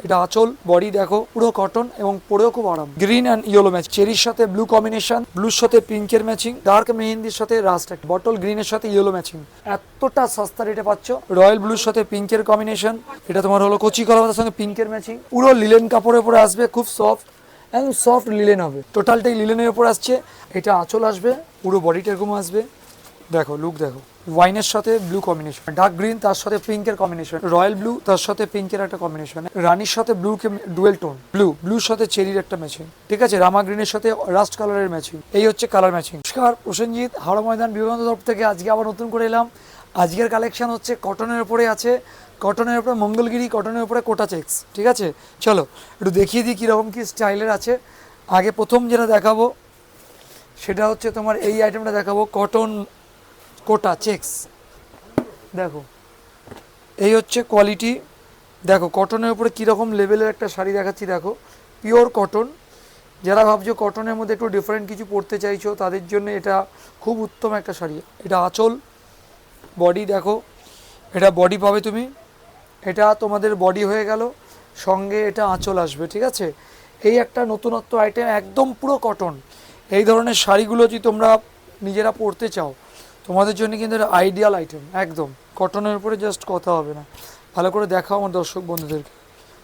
এটা আঁচল, বডি দেখো পুরো কটন এবং পরেও খুব আরাম। গ্রিন অ্যান্ড ইয়েলো ম্যাচ, চেরির সাথে ব্লু কম্বিনেশন, ব্লুর সাথে পিঙ্কের ম্যাচিং, ডার্ক মেহেন্দির সাথে রাস্ট, বটল গ্রিনের সাথে ইয়েলো ম্যাচিং। এতটা সস্তা রেটে পাচ্ছ। রয়্যাল ব্লুর সাথে পিঙ্কের কম্বিনেশন, এটা তোমার হলো কচি কলাপাতার সঙ্গে পিঙ্কের ম্যাচিং। পুরো লিলেন কাপড়ের উপরে আসবে, খুব সফট, একদম সফট লিলেন হবে, টোটালটাই লিলেনের উপর আসছে। এটা আঁচল আসবে, পুরো বডিটা এরকম আসবে। দেখো লুক দেখো, ওয়াইনের সাথে ব্লু কম্বিনেশন, ডার্ক গ্রিন তার সাথে পিঙ্কের কম্বিনেশন, রয়্যাল ব্লু তার সাথে পিঙ্কের একটা কম্বিনেশন, রানির সাথে ব্লু ডুয়েল টোন, ব্লুর সাথে চেরির একটা ম্যাচিং, ঠিক আছে, রামা গ্রিনের সাথে রাস্ট কালারের ম্যাচিং। এই হচ্ছে কালার ম্যাচিং। নমস্কার, প্রসেনজিৎ, হাওড়া ময়দান বিবেকানন্দ তরফ থেকে আজকে আবার নতুন করে এলাম। আজকের কালেকশন হচ্ছে কটনের উপরে আছে, কটনের উপরে মঙ্গলগিরি, কটনের উপরে কোটা চেক্স, ঠিক আছে। চলো একটু দেখিয়ে দিই কীরকম কী স্টাইলের আছে। আগে প্রথম যেটা দেখাবো সেটা হচ্ছে তোমার এই আইটেমটা দেখাবো, কটন কোটা চেক্স। দেখো এই হচ্ছে কোয়ালিটি, দেখো কটনের উপরে কীরকম লেভেলের একটা শাড়ি দেখাচ্ছি। দেখো পিওর কটন, যারা ভাবছো কটনের মধ্যে একটু ডিফারেন্ট কিছু পরতে চাইছো তাদের জন্য এটা খুব উত্তম একটা শাড়ি। এটা আঁচল, বডি দেখো, এটা বডি পাবে তুমি, এটা তোমাদের বডি হয়ে গেল, সঙ্গে এটা আঁচল আসবে, ঠিক আছে। এই একটা নতুনত্ব আইটেম, একদম পুরো কটন। এই ধরনের শাড়িগুলো যদি তোমরা নিজেরা পরতে চাও তোমাদের জন্য কিন্তু এটা আইডিয়াল আইটেম, একদম কটনের উপরে জাস্ট কথা হবে না। ভালো করে দেখাও আমার দর্শক বন্ধুদেরকে,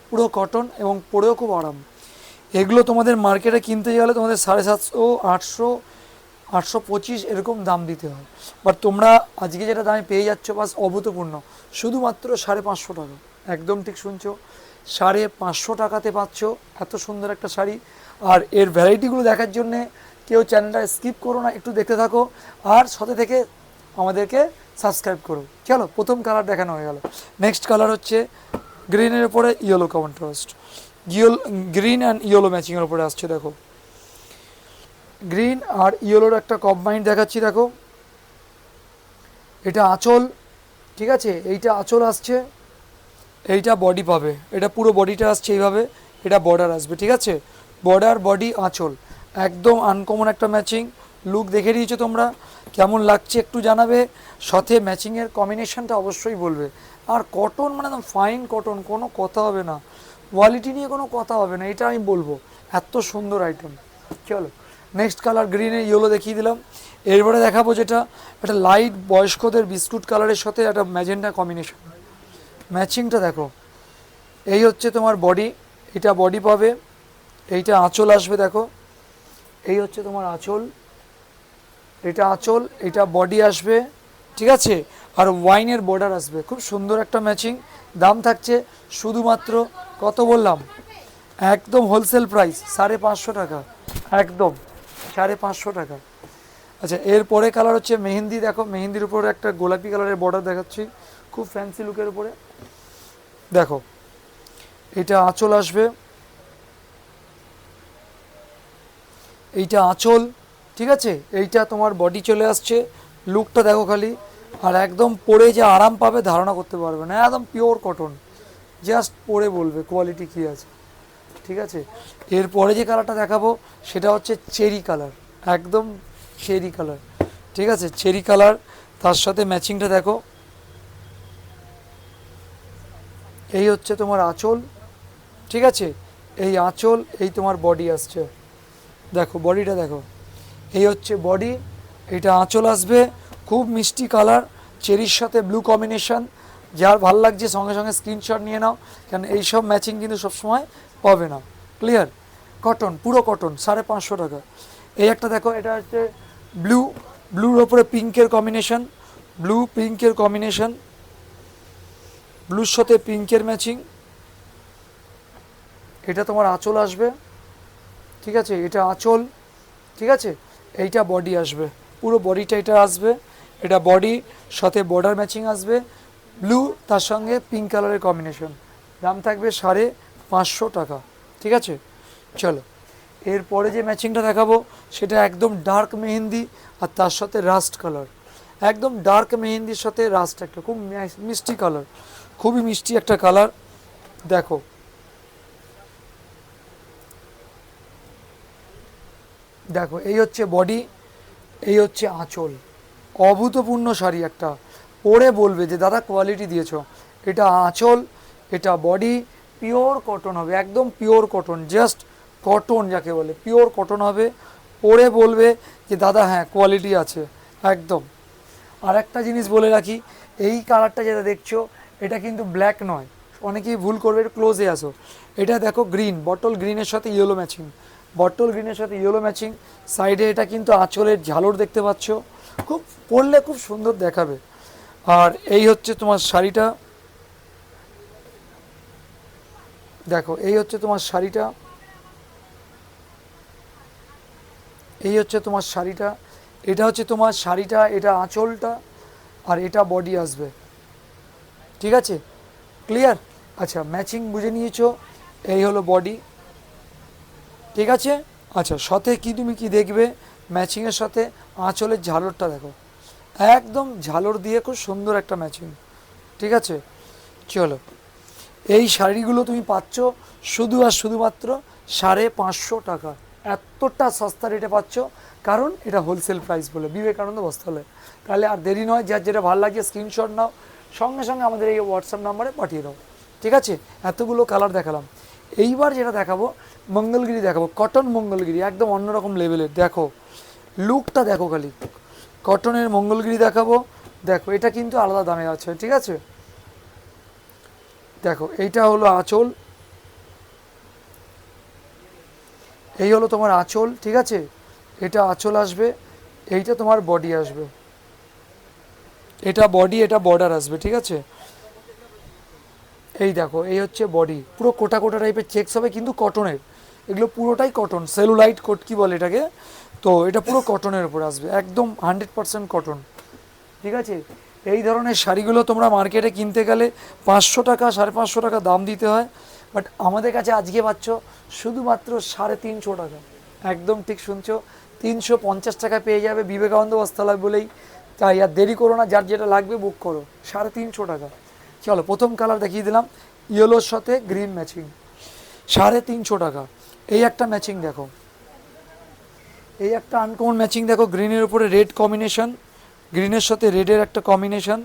পুরো কটন এবং পরেও খুব আরাম। এগুলো তোমাদের মার্কেটে কিনতে গেলে তোমাদের 750, 800, 825 এরকম দাম দিতে হয়, বাট তোমরা আজকে যেটা দামে পেয়ে যাচ্ছ বাস অভূতপূর্ণ, শুধুমাত্র 550 টাকা। একদম ঠিক শুনছো, 550 টাকাতে পাচ্ছ এত সুন্দর একটা শাড়ি। আর এর ভ্যারাইটিগুলো দেখার জন্যে কেউ চ্যানেলটা স্কিপ করো না, একটু দেখতে থাকো আর সাথে থেকে আমাদেরকে সাবস্ক্রাইব করো। চলো প্রথম কালার দেখানো হয়ে গেল। নেক্সট কালার হচ্ছে গ্রিনের উপরে yellow contrast, green and yellow ম্যাচিংয়ের উপরে আসছে। দেখো গ্রিন আর ইয়েলোর একটা কম্বাইন্ড দেখাচ্ছি। দেখো এটা আঁচল, ঠিক আছে, এইটা আঁচল আসছে, এইটা বডি পাবে, এটা পুরো বডিটা আসছে এইভাবে, এটা বর্ডার আসবে, ঠিক আছে, বর্ডার বডি আঁচল, একদম আনকমন একটা ম্যাচিং। লুক দেখে দিয়েছো তোমরা, কেমন লাগছে একটু জানাবে, সাথে ম্যাচিংয়ের কম্বিনেশনটা অবশ্যই বলবে। আর কটন মানে একদম ফাইন কটন, কোনো কথা হবে না, কোয়ালিটি নিয়ে কোনো কথা হবে না, এটা আমি বলবো, এত সুন্দর আইটেম। চলো নেক্সট কালার গ্রিনে ইয়েলো দেখিয়ে দিলাম। এরপরে দেখাবো যেটা একটা লাইট বয়স্কদের বিস্কুট কালারের সাথে একটা ম্যাজেন্টা কম্বিনেশন, ম্যাচিংটা দেখো। এই হচ্ছে তোমার বডি, এটা বডি পাবে, এইটা আঁচল আসবে। দেখো এই হচ্ছে তোমার আঁচল, এটা আঁচল, এটা বডি আসবে, ঠিক আছে, আর ওয়াইনের বর্ডার আসবে, খুব সুন্দর একটা ম্যাচিং। দাম থাকছে শুধুমাত্র কত বললাম, একদম হোলসেল প্রাইস 550 টাকা, একদম 550 টাকা। আচ্ছা এরপরে কালার হচ্ছে মেহেন্দি। দেখো মেহেন্দির উপরে একটা গোলাপি কালারের বর্ডার দেখাচ্ছি, খুব ফ্যান্সি লুকের উপরে। দেখো এটা আঁচল আসবে, এইটা আঁচল, ঠিক আছে, এইটা তোমার বডি চলে আসছে। লুকটা দেখো খালি, আর একদম পরে যে আরাম পাবে ধারণা করতে পারবে না, একদম পিওর কটন, জাস্ট পরে বলবে কোয়ালিটি কী আছে, ঠিক আছে। এরপরে যে কালারটা দেখাবো সেটা হচ্ছে চেরি কালার, একদম চেরি কালার, ঠিক আছে, চেরি কালার, তার সাথে ম্যাচিংটা দেখো। এই হচ্ছে তোমার আঁচল, ঠিক আছে, এই আঁচল, এই তোমার বডি আসছে, দেখো বডিটা দেখো, এই হচ্ছে বডি, এটা আঁচল আসবে, খুব মিষ্টি কালার, চেরির সাথে ব্লু কম্বিনেশন। যার ভাল লাগছে সঙ্গে সঙ্গে স্ক্রিনশট নিয়ে নাও, কারণ এইসব ম্যাচিং কিন্তু সবসময় পাবে না। ক্লিয়ার, কটন, পুরো কটন, 550 টাকা। এই একটা দেখো, এটা হচ্ছে ব্লু, ব্লুর ওপরে পিঙ্কের কম্বিনেশন, ব্লু পিঙ্কের কম্বিনেশন, ব্লুর সাথে পিঙ্কের ম্যাচিং, এটা তোমার আঁচল আসবে, ঠিক আছে, এটা আঁচল, ঠিক আছে, এইটা বডি আসবে, পুরো বডিটা এটা আসবে, এটা বডি সাথে বর্ডার ম্যাচিং আসবে, ব্লু তার সঙ্গে পিঙ্ক কালারের কম্বিনেশন। দাম থাকবে 550 টাকা, ঠিক আছে। চলো এরপরে যে ম্যাচিংটা দেখাবো সেটা একদম ডার্ক মেহেন্দি আর তার সাথে রাস্ট কালার, একদম ডার্ক মেহেন্দির সাথে রাস্ট, একটা খুব মিষ্টি কালার, খুবই মিষ্টি একটা কালার। দেখো দেখো এই হচ্ছে বডি, এই হচ্ছে আঁচল, অভূতপূর্ণ শাড়ি একটা, পরে বলবে যে দাদা কোয়ালিটি দিয়েছো। এটা আঁচল, এটা বডি, পিওর কটন হবে, একদম পিওর কটন, জাস্ট কটন যাকে বলে পিওর কটন হবে। পরে বলবে যে দাদা হ্যাঁ কোয়ালিটি আছে একদম। আর একটা জিনিস বলে রাখি, এই কালারটা যেটা দেখছো এটা কিন্তু ব্ল্যাক নয়, অনেকেই ভুল করবে, একটু ক্লোজে আসো। এটা দেখো গ্রিন, বটল গ্রিনের সাথে ইয়েলো ম্যাচিং, বটল গ্রিনের সাথে ইয়েলো ম্যাচিং। সাইডে এটা কিন্তু আঁচলের ঝালর দেখতে পাচ্ছ, খুব পরলে খুব সুন্দর দেখাবে। আর এই হচ্ছে তোমার শাড়িটা, দেখো এই হচ্ছে তোমার শাড়িটা, এই হচ্ছে তোমার শাড়িটা, এটা হচ্ছে তোমার শাড়িটা, এটা আঁচলটা, আর এটা বডি আসবে। ঠিক আছে, ক্লিয়ার? আচ্ছা ম্যাচিং বুঝে নিয়েছো, এই হলো বডি। ঠিক আছে, আচ্ছা সাথে কি তুমি কি দেখবে ম্যাচিংয়ের সাথে আঁচলের ঝালরটা দেখো, একদম ঝালর দিয়ে খুব সুন্দর একটা ম্যাচিং। ঠিক আছে, চলো এই শাড়িগুলো তুমি পাচ্ছ শুধু আর শুধুমাত্র 550 টাকা। এতটা সস্তা রেটে পাচ্ছ, কারণ এটা হোলসেল প্রাইস বলে বিবেকানন্দ বস্ত্রালয়। তাহলে আর দেরি নয়, যার যেটা ভালো লাগে স্ক্রিনশট নাও, সঙ্গে সঙ্গে আমাদের এই হোয়াটসঅ্যাপ নাম্বারে পাঠিয়ে দাও। ঠিক আছে, এতগুলো কালার দেখালাম, এইবার যেটা দেখাবো মঙ্গলগিরি দেখাবো, কটন মঙ্গলগিরি, একদম অন্যরকম লেভেলের। দেখো লুকটা দেখো খালি, কটনের মঙ্গলগিরি দেখাবো। দেখো এটা কিন্তু আলাদা দামে আছে, ঠিক আছে। দেখো এইটা হলো আঁচল, এই হলো তোমার আঁচল, ঠিক আছে, এটা আঁচল আসবে, এইটা তোমার বডি আসবে, এটা বডি, এটা বর্ডার আসবে। ঠিক আছে, এই দেখো এই হচ্ছে বডি, পুরো কোটা কোটা টাইপের চেকস হবে কিন্তু কটনের, এগুলো পুরোটাই কটন, সেলুলাইট কোট কি বলে এটাকে। তো এটা পুরো কটনের উপর আসবে, একদম 100% কটন। ঠিক আছে, এই ধরনের শাড়িগুলো তোমরা মার্কেটে কিনতে গেলে 500 টাকা 550 টাকা দাম দিতে হয়, বাট আমাদের কাছে আজকে পাচ্ছ শুধুমাত্র 350 টাকা। একদম ঠিক শুনছো, 350 টাকা পেয়ে যাবে বিবেকানন্দ বস্ত্রালয় বলেই। তাই আর দেরি করো না, যার যেটা লাগবে বুক করো, 350 টাকা। চলো প্রথম কালার দেখিয়ে দিলাম, ইয়েলোর সাথে গ্রিন ম্যাচিং, 350 টাকা। এই একটা ম্যাচিং দেখো, এই একটা আনকমন ম্যাচিং দেখো, গ্রিনের উপরে রেড কম্বিনেশন, গ্রিনের সাথে রেডের একটা কম্বিনেশন।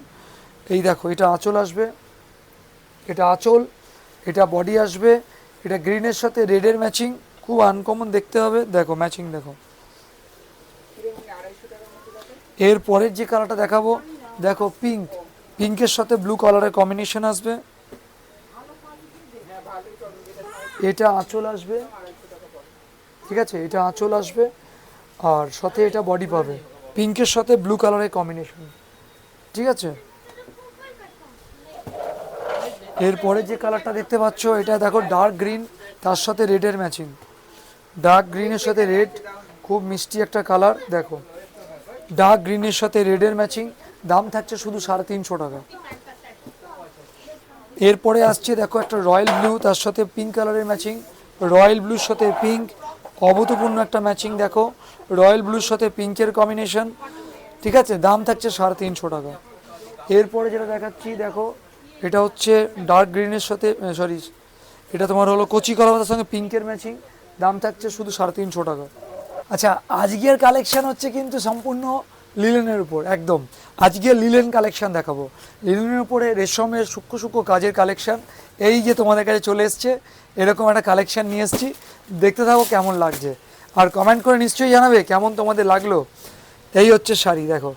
এই দেখো এটা আঁচল আসবে, এটা আঁচল, এটা বডি আসবে, এটা গ্রিনের সাথে রেডের ম্যাচিং, খুব আনকমন দেখতে হবে। দেখো ম্যাচিং দেখো। এর পরের যে কালারটা দেখাবো, দেখো পিঙ্ক, পিঙ্কের সাথে ব্লু কালারের কম্বিনেশন আসবে, এটা আঁচল আসবে। ঠিক আছে, এটা আঁচল আসবে, আর সাথে এটা বডি পাবে, পিঙ্কের সাথে ব্লু কালারের কম্বিনেশন। ঠিক আছে, এরপরে যে কালারটা দেখতে পাচ্ছ, এটা দেখো ডার্ক গ্রিন, তার সাথে রেডের ম্যাচিং, ডার্ক গ্রিনের সাথে রেড, খুব মিষ্টি একটা কালার। দেখো ডার্ক গ্রিনের সাথে রেডের ম্যাচিং, দাম থাকছে শুধু 350 টাকা। এরপরে আসছে দেখো একটা রয়্যাল ব্লু, তার সাথে পিঙ্ক কালারের ম্যাচিং, রয়্যাল ব্লুর সাথে পিঙ্ক, অভূতপূর্ণ একটা ম্যাচিং। দেখো রয়্যাল ব্লুর সাথে পিঙ্কের কম্বিনেশন। ঠিক আছে, দাম থাকছে 350 টাকা। এরপরে যেটা দেখাচ্ছি দেখো, এটা হচ্ছে ডার্ক গ্রিনের সাথে সরি, এটা তোমার হলো কচি কলা পাতার সঙ্গে পিঙ্কের ম্যাচিং, দাম থাকছে শুধু 350 টাকা। আচ্ছা আজকের কালেকশন হচ্ছে কিন্তু সম্পূর্ণ লিলেনের উপর, একদম আজকে লিলেন কালেকশন দেখাবো, লিলেনের উপরে রেশমের সূক্ষ্ম সূক্ষ্ম কাজের কালেকশন। এই যে তোমাদের কাছে চলে এসছে, এরকম একটা কালেকশন নিয়ে এসেছি, দেখতে থাকো কেমন লাগছে, আর কমেন্ট করে নিশ্চয়ই জানাবে কেমন তোমাদের লাগলো। এই হচ্ছে শাড়ি দেখো,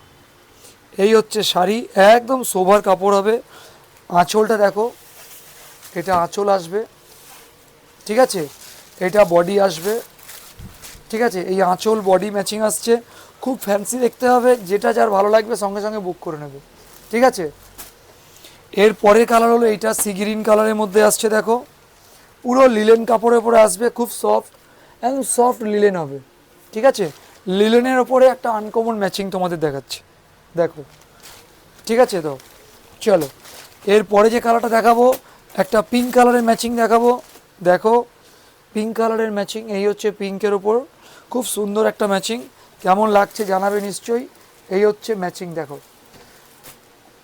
এই হচ্ছে শাড়ি, একদম সোভার কাপড় হবে। আঁচলটা দেখো, এটা আঁচল আসবে। ঠিক আছে, এটা বডি আসবে। ঠিক আছে, এই আঁচল বডি ম্যাচিং আসছে, খুব ফ্যান্সি দেখতে হবে, যেটা যার ভালো লাগবে সঙ্গে সঙ্গে বুক করে নেবে। ঠিক আছে, এর পরের কালার হলো এইটা সি গ্রিন কালারের মধ্যে আসছে। দেখো পুরো লিলেন কাপড়ের উপরে আসবে, খুব সফট, একদম সফট লিলেন হবে। ঠিক আছে, লিলেনের ওপরে একটা আনকমন ম্যাচিং তোমাদের দেখাচ্ছে, দেখো। ঠিক আছে, তো চলো এরপরে যে কালারটা দেখাবো, একটা পিঙ্ক কালারের ম্যাচিং দেখাবো। দেখো পিঙ্ক কালারের ম্যাচিং, এই হচ্ছে পিঙ্কের ওপর, খুব সুন্দর একটা ম্যাচিং, কেমন লাগছে জানাবে নিশ্চয়ই। এই হচ্ছে ম্যাচিং দেখো।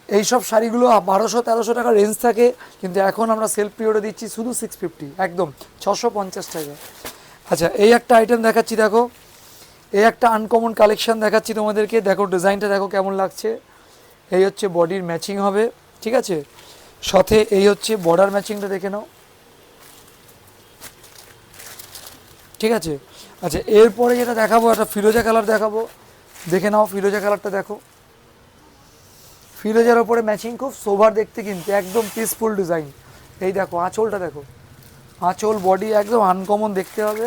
এই সব শাড়িগুলো 1200-1300 টাকা রেঞ্জ থাকে, কিন্তু এখন আমরা সেলফ পিরিয়ডে দিচ্ছি শুধু 650, একদম 650 টাকা। আচ্ছা এই একটা আইটেম দেখাচ্ছি, দেখো এই একটা আনকমন কালেকশন দেখাচ্ছি তোমাদেরকে। দেখো ডিজাইনটা দেখো কেমন লাগছে। এই হচ্ছে বডির ম্যাচিং হবে। ঠিক আছে, সাথে এই হচ্ছে বর্ডার ম্যাচিংটা দেখে নাও। ঠিক আছে। আচ্ছা, এরপরে যেটা দেখাবো একটা ফিরোজা কালার দেখাবো, দেখে নাও ফিরোজা কালারটা দেখো। ফিরোজার ওপরে ম্যাচিং, খুব সোভার দেখতে কিন্তু, একদম পিসফুল ডিজাইন। এই দেখো আঁচলটা দেখো, আঁচল বডি একদম আনকমন দেখতে হবে,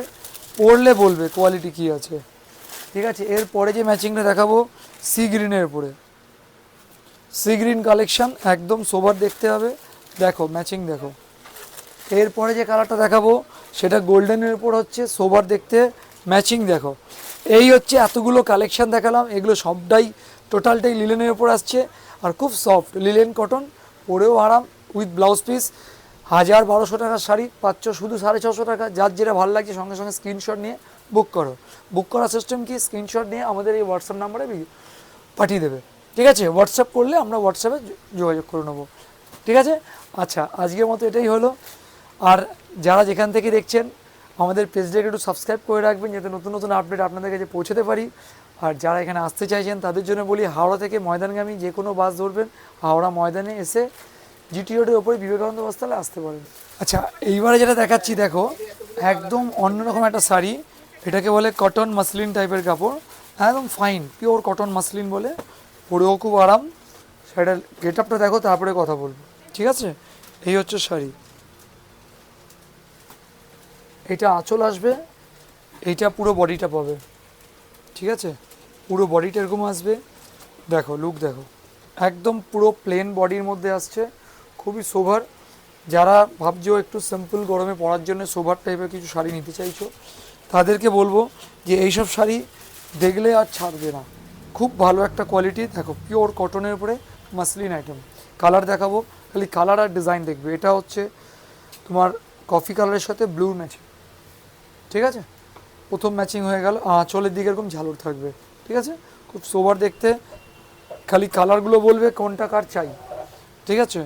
পরলে বলবে কোয়ালিটি কী আছে। ঠিক আছে, এরপরে যে ম্যাচিংটা দেখাবো সি গ্রিনের উপরে, সি গ্রিন কালেকশন, একদম সোভার দেখতে হবে। দেখো ম্যাচিং দেখো। এরপরে যে কালারটা দেখাবো সেটা গোল্ডেনের উপর হচ্ছে, সোভার দেখতে, ম্যাচিং দেখো। এই হচ্ছে এতগুলো কালেকশন দেখালাম, এগুলো সবটাই টোটালটাই লিলেনের উপর আসছে, আর খুব সফট লিলেন কটন, পরেও আরাম, উইথ ব্লাউজ পিস। 1000-1200 টাকার শাড়ি পাচ্ছ শুধু 650 টাকা। যার যেটা ভালো লাগছে সঙ্গে সঙ্গে স্ক্রিনশট নিয়ে বুক করো। বুক করার সিস্টেম কি, স্ক্রিনশট নিয়ে আমাদের এই হোয়াটসঅ্যাপ নাম্বারে পাঠিয়ে দেবে। ঠিক আছে, হোয়াটসঅ্যাপ করলে আমরা হোয়াটসঅ্যাপে যোগাযোগ করে নেবো। ঠিক আছে, আচ্ছা আজকের মতো এটাই হলো। আর যারা যেখান থেকে দেখছেন আমাদের পেজটাকে একটু সাবস্ক্রাইব করে রাখবেন, যাতে নতুন নতুন আপডেট আপনাদের কাছে পৌঁছতে পারি। আর যারা এখানে আসতে চাইছেন তাদের জন্য বলি, হাওড়া থেকে ময়দানগামী যে কোনো বাস ধরবেন, হাওড়া ময়দানে এসে জিটি রোডের ওপরে বিবেকানন্দ বস্ত্রালয়ে আসতে পারেন। আচ্ছা, এইবারে যেটা দেখাচ্ছি দেখো, একদম অন্যরকম একটা শাড়ি, এটাকে বলে কটন মাসলিন টাইপের কাপড়, একদম ফাইন পিওর কটন মাসলিন বলে, পরেও খুব আরাম। শাড়িটার গেট আপটা দেখো, তারপরে কথা বলবো। ঠিক আছে, এই হচ্ছে শাড়ি, এটা আঁচল আসবে, এইটা পুরো বডিটা পাবে। ঠিক আছে, পুরো বডিটা এরকম আসবে, দেখো লুক দেখো, একদম পুরো প্লেন বডির মধ্যে আসছে, খুবই সোভার। যারা ভাবছো একটু সিম্পল গরমে পরার জন্য সোভার টাইপের কিছু শাড়ি নিতে চাইছো, তাদেরকে বলবো যে এইসব শাড়ি দেখলে আর ছাড়বে না, খুব ভালো একটা কোয়ালিটি। দেখো পিওর কটনের উপরে মাসলিন আইটেম। কালার দেখাবো, খালি কালার আর ডিজাইন দেখবে। এটা হচ্ছে তোমার কফি কালারের সাথে ব্লু ম্যাচিং। ঠিক আছে, প্রথম ম্যাচিং হয়ে গেল, আঁচলের দিকে এরকম ঝালর থাকবে। ঠিক আছে, খুব সোবার দেখতে, খালি কালারগুলো বলবে কোনটা কার চাই। ঠিক আছে,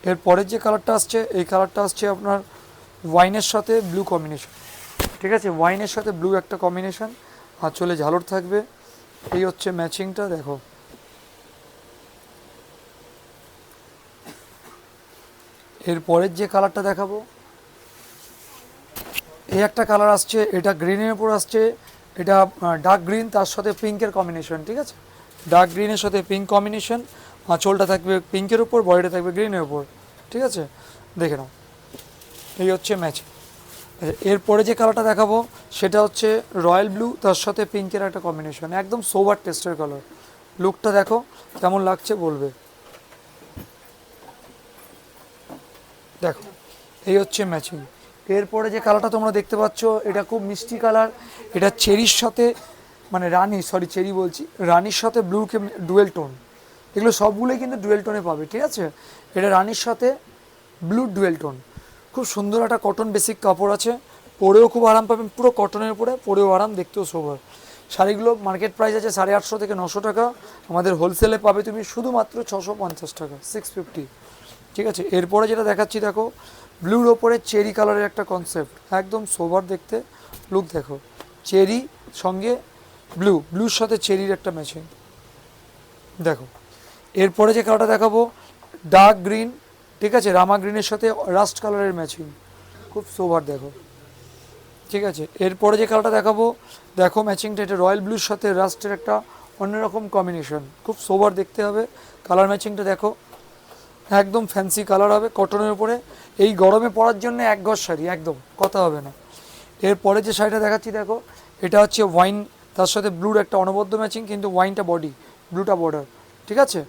এরপরের যে কালারটা আসছে, এই কালারটা আসছে আপনার ওয়াইনের সাথে ব্লু কম্বিনেশন। ঠিক আছে, ওয়াইনের সাথে ব্লু একটা কম্বিনেশন, আঁচলে ঝালর থাকবে। এই হচ্ছে ম্যাচিংটা দেখো। এরপরের যে কালারটা দেখাবো, এই একটা কালার আসছে, এটা গ্রিনের উপর আসছে, এটা ডার্ক গ্রিন, তার সাথে পিঙ্কের কম্বিনেশন। ঠিক আছে, ডার্ক গ্রিনের সাথে পিঙ্ক কম্বিনেশন, আঁচলটা থাকবে পিঙ্কের উপর, বডিটা থাকবে গ্রিনের উপর। ঠিক আছে, দেখে নাও, এই হচ্ছে ম্যাচিং। এরপরে যে কালারটা দেখাবো সেটা হচ্ছে রয়্যাল ব্লু, তার সাথে পিঙ্কের একটা কম্বিনেশন, একদম সোবার টেস্টের কালার। লুকটা দেখো কেমন লাগছে বলবে। দেখো এই হচ্ছে ম্যাচিং। এরপরে যে কালারটা তোমরা দেখতে পাচ্ছ, এটা খুব মিষ্টি কালার, এটা চেরির সাথে, মানে চেরি বলছি, রানির সাথে ব্লুকে ডুয়েল টোন, এগুলো সবগুলোই কিন্তু ডুয়েল টোনে পাবে। ঠিক আছে, এটা রানির সাথে ব্লু ডুয়েল টোন, খুব সুন্দর একটা কটন বেসিক কাপড় আছে, পরেও খুব আরাম পাবেন, পুরো কটনের উপরে, পরেও আরাম, দেখতেও সোবার। শাড়িগুলো মার্কেট প্রাইস আছে 850 থেকে 900 টাকা, আমাদের হোলসেলে পাবে তুমি শুধুমাত্র 650 টাকা, 650। ঠিক আছে, এরপরে যেটা দেখাচ্ছি দেখো, ব্লুর ওপরে চেরি কালারের একটা কনসেপ্ট, একদম সোবার দেখতে, লুক দেখো, চেরি সঙ্গে ব্লুর সাথে চেরির একটা ম্যাচিং। দেখো এরপরে যে কালারটা দেখাবো ডার্ক গ্রিন, ঠিক আছে, রামা গ্রিনের সাথে রাস্ট কালারের ম্যাচিং, খুব সোবার দেখো। ঠিক আছে, এরপরে যে কালারটা দেখাবো দেখো ম্যাচিংটা, এটা রয়্যাল ব্লুর সাথে রাস্টের একটা অন্যরকম কম্বিনেশন, খুব সোবার দেখতে হবে। কালার ম্যাচিংটা দেখো, একদম ফ্যান্সি কালার হবে কটনের উপরে, এই গরমে পরার জন্য এক গজ শাড়ি, একদম কথা হবে না। এরপরে যে শাড়িটা দেখাচ্ছি দেখো, এটা হচ্ছে ওয়াইন, তার সাথে ব্লুর একটা অনবদ্য ম্যাচিং, কিন্তু ওয়াইনটা বডি, ব্লুটা বর্ডার। ঠিক আছে,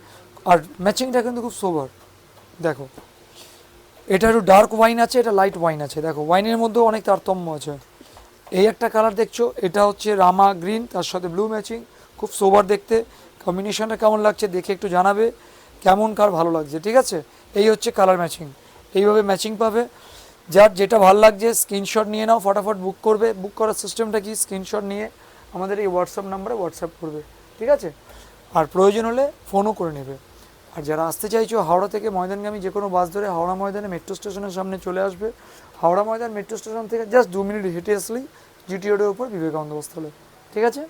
আর ম্যাচিংটা কিন্তু খুব সোবার। দেখো এটা একটু ডার্ক ওয়াইন আছে, এটা লাইট ওয়াইন আছে, দেখো ওয়াইনের মধ্যেও অনেক তারতম্য আছে। এই একটা কালার দেখছো, এটা হচ্ছে রামা গ্রিন, তার সাথে ব্লু ম্যাচিং, খুব সোবার দেখতে। কম্বিনেশনটা কেমন লাগছে দেখে একটু জানাবে, কেমন কার ভালো লাগছে। ঠিক আছে, এই হচ্ছে কালার ম্যাচিং, এইভাবে ম্যাচিং পাবে। যার যেটা ভালো লাগছে স্ক্রিনশট নিয়ে নাও, ফটাফট বুক করবে। বুক করার সিস্টেমটা কি, স্ক্রিনশট নিয়ে আমাদের এই হোয়াটসঅ্যাপ নাম্বারে হোয়াটসঅ্যাপ করবে। ঠিক আছে, আর প্রয়োজন হলে ফোনও করে নেবে। আর যারা আসতে চাইছো হাওড়া থেকে ময়দানগামী যে কোনো বাস ধরে হাওড়া ময়দানে মেট্রো স্টেশনের সামনে চলে আসবে। হাওড়া ময়দান মেট্রো স্টেশন থেকে জাস্ট 2 মিনিট হেঁটে আসলেই জিটি রোডের উপর বিবেকানন্দ বস্ত্রালয়। ঠিক আছে।